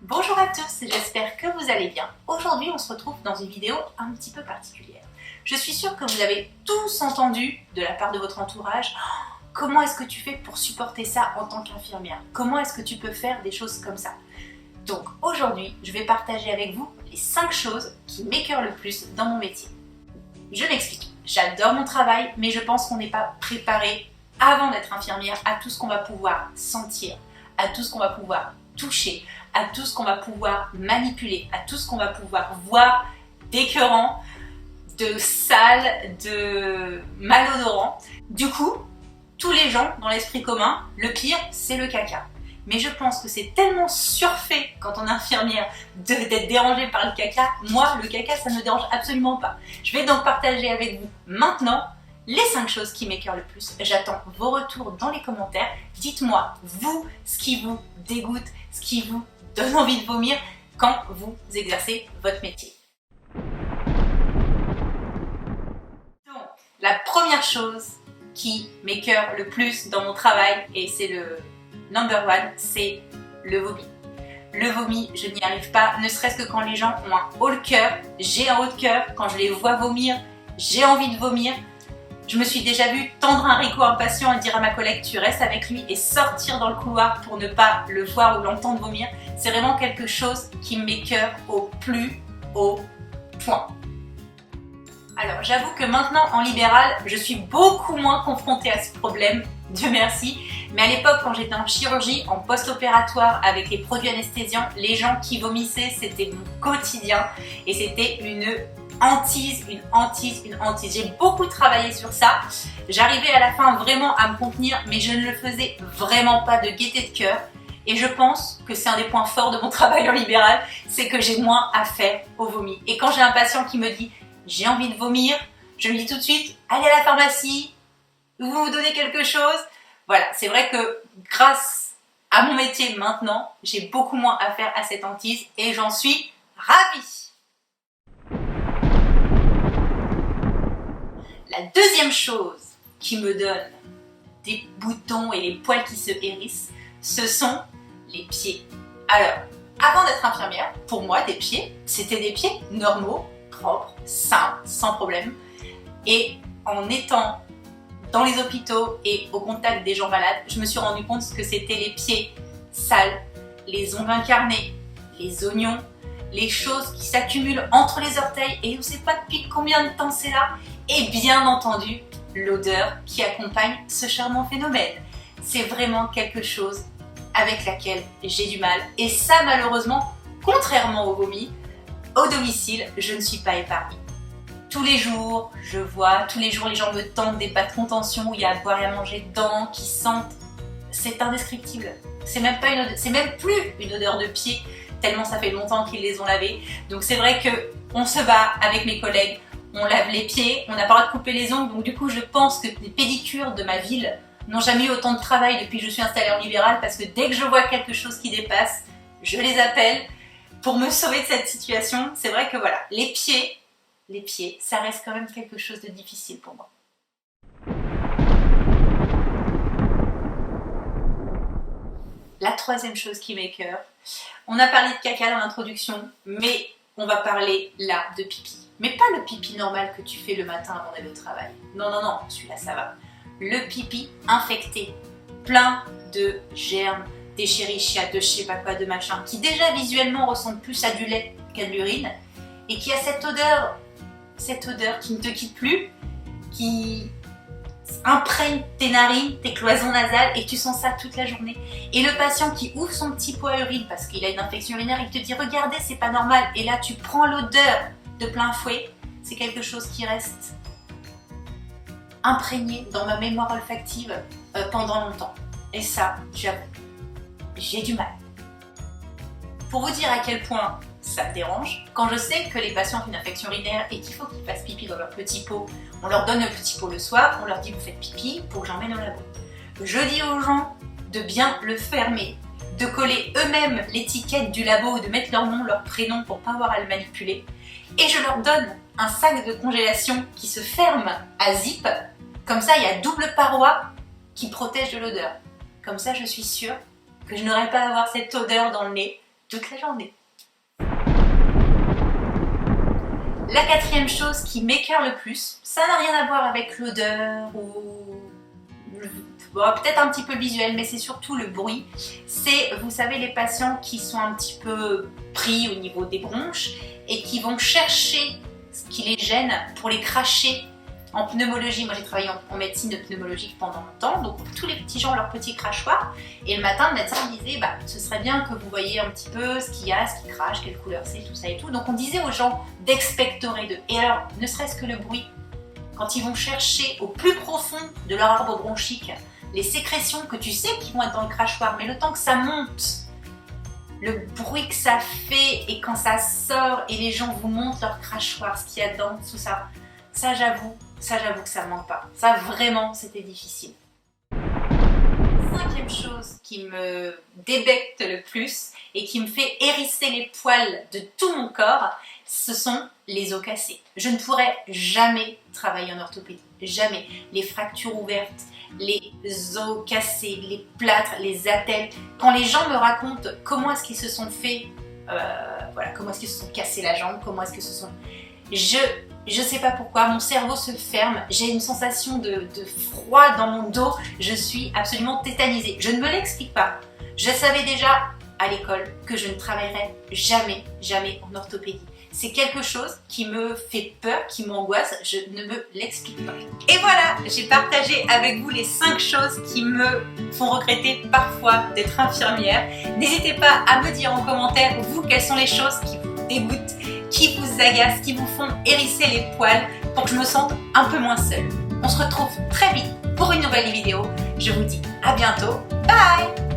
Bonjour à tous, j'espère que vous allez bien. Aujourd'hui, on se retrouve dans une vidéo un petit peu particulière. Je suis sûre que vous avez tous entendu de la part de votre entourage « Comment est-ce que tu fais pour supporter ça en tant qu'infirmière? Comment est-ce que tu peux faire des choses comme ça ?» Donc aujourd'hui, je vais partager avec vous les 5 choses qui m'écœurent le plus dans mon métier. Je m'explique. J'adore mon travail, mais je pense qu'on n'est pas préparé avant d'être infirmière à tout ce qu'on va pouvoir sentir, à tout ce qu'on va pouvoir toucher, à tout ce qu'on va pouvoir manipuler, à tout ce qu'on va pouvoir voir d'écœurant, de sale, de malodorant. Du coup, tous les gens dans l'esprit commun, le pire, c'est le caca. Mais je pense que c'est tellement surfait quand on est infirmière d'être dérangée par le caca. Moi, le caca, ça ne me dérange absolument pas. Je vais donc partager avec vous maintenant les 5 choses qui m'écœurent le plus. J'attends vos retours dans les commentaires. Dites-moi, vous, ce qui vous dégoûte, ce qui vous donne envie de vomir quand vous exercez votre métier. Donc, la première chose qui m'écœure le plus dans mon travail, et c'est le number one, c'est le vomi. Le vomi, je n'y arrive pas, ne serait-ce que quand les gens ont un haut le cœur. J'ai un haut de cœur, quand je les vois vomir, j'ai envie de vomir. Je me suis déjà vue tendre un haricot à un patient et dire à ma collègue tu restes avec lui et sortir dans le couloir pour ne pas le voir ou l'entendre vomir. C'est vraiment quelque chose qui m'écœure au plus haut point. Alors j'avoue que maintenant en libéral, je suis beaucoup moins confrontée à ce problème, Dieu merci. Mais à l'époque, quand j'étais en chirurgie, en post-opératoire avec les produits anesthésiants, les gens qui vomissaient, c'était mon quotidien et c'était une hantise. J'ai beaucoup travaillé sur ça. J'arrivais à la fin vraiment à me contenir, mais je ne le faisais vraiment pas de gaieté de cœur. Et je pense que c'est un des points forts de mon travail en libéral, c'est que j'ai moins à faire au vomi. Et quand j'ai un patient qui me dit « j'ai envie de vomir », je me dis tout de suite « allez à la pharmacie, vous vous donnez quelque chose ». Voilà, c'est vrai que grâce à mon métier maintenant, j'ai beaucoup moins à faire à cette hantise et j'en suis ravie. La deuxième chose qui me donne des boutons et les poils qui se hérissent, ce sont les pieds. Alors, avant d'être infirmière, pour moi, des pieds, c'était des pieds normaux, propres, sains, sans problème. Et en étant dans les hôpitaux et au contact des gens malades, je me suis rendu compte que c'était les pieds sales, les ongles incarnés, les oignons, les choses qui s'accumulent entre les orteils et on ne sait pas depuis combien de temps c'est là. Et bien entendu, l'odeur qui accompagne ce charmant phénomène. C'est vraiment quelque chose avec laquelle j'ai du mal. Et ça, malheureusement, contrairement au vomi, au domicile, je ne suis pas épargnée. Tous les jours, je vois, tous les jours, les gens me tendent des bas de contention où il y a à boire et à manger dedans, qui sentent. C'est indescriptible. C'est même plus une odeur de pied, tellement ça fait longtemps qu'ils les ont lavés. Donc c'est vrai qu'on se bat avec mes collègues, on lave les pieds, on n'a pas le droit de couper les ongles. Donc du coup, je pense que les pédicures de ma ville n'ont jamais eu autant de travail depuis que je suis installée en libéral, parce que dès que je vois quelque chose qui dépasse, je les appelle pour me sauver de cette situation. C'est vrai que voilà, les pieds, ça reste quand même quelque chose de difficile pour moi. La troisième chose qui m'écœure, on a parlé de caca dans l'introduction, mais on va parler là de pipi. Mais pas le pipi normal que tu fais le matin avant d'aller au travail. Non, celui-là ça va. Le pipi infecté, plein de germes, d'échérichia, de je sais pas quoi, de machin, qui déjà visuellement ressemble plus à du lait qu'à de l'urine, et qui a cette odeur qui ne te quitte plus, qui imprègne tes narines, tes cloisons nasales, et tu sens ça toute la journée. Et le patient qui ouvre son petit pot à urine parce qu'il a une infection urinaire, il te dit regardez, c'est pas normal, et là tu prends l'odeur de plein fouet. C'est quelque chose qui reste imprégné dans ma mémoire olfactive pendant longtemps. Et ça, j'avoue, j'ai du mal. Pour vous dire à quel point ça me dérange, quand je sais que les patients ont une infection urinaire et qu'il faut qu'ils fassent pipi dans leur petit pot, on leur donne le petit pot le soir, on leur dit vous faites pipi pour que j'emmène au labo. Je dis aux gens de bien le fermer, de coller eux-mêmes l'étiquette du labo, de mettre leur nom, leur prénom pour pas avoir à le manipuler. Et je leur donne un sac de congélation qui se ferme à zip, comme ça il y a double paroi qui protège de l'odeur. Comme ça je suis sûre que je n'aurai pas à avoir cette odeur dans le nez toute la journée. La quatrième chose qui m'écœure le plus, ça n'a rien à voir avec l'odeur ou peut-être un petit peu visuel, mais c'est surtout le bruit. C'est, vous savez, les patients qui sont un petit peu pris au niveau des bronches et qui vont chercher ce qui les gêne pour les cracher. En pneumologie, moi j'ai travaillé en médecine de pneumologique pendant longtemps, donc tous les petits gens ont leur petit crachoir. Et le matin, le médecin me disait, ce serait bien que vous voyiez un petit peu ce qu'il y a, ce qui crache, quelle couleur c'est, tout ça et tout. Donc on disait aux gens d'expectorer d'eux. Et alors, ne serait-ce que le bruit, quand ils vont chercher au plus profond de leur arbre bronchique les sécrétions que tu sais qui vont être dans le crachoir, mais le temps que ça monte, le bruit que ça fait et quand ça sort et les gens vous montrent leur crachoir, ce qu'il y a dedans, tout ça, ça j'avoue que ça me manque pas. Ça vraiment, c'était difficile. Cinquième chose qui me débecte le plus et qui me fait hérisser les poils de tout mon corps, ce sont les os cassés. Je ne pourrais jamais travailler en orthopédie, jamais. Les fractures ouvertes, les os cassés, les plâtres, les attelles. Quand les gens me racontent comment est-ce qu'ils se sont fait, comment est-ce qu'ils se sont cassés la jambe, comment est-ce que ce sont... Je sais pas pourquoi, mon cerveau se ferme, j'ai une sensation de froid dans mon dos, je suis absolument tétanisée. Je ne me l'explique pas. Je savais déjà à l'école que je ne travaillerais jamais en orthopédie. C'est quelque chose qui me fait peur, qui m'angoisse, je ne me l'explique pas. Et voilà, j'ai partagé avec vous les 5 choses qui me font regretter parfois d'être infirmière. N'hésitez pas à me dire en commentaire, vous, quelles sont les choses qui vous dégoûtent, qui vous agacent, qui vous font hérisser les poils pour que je me sente un peu moins seule. On se retrouve très vite pour une nouvelle vidéo. Je vous dis à bientôt. Bye!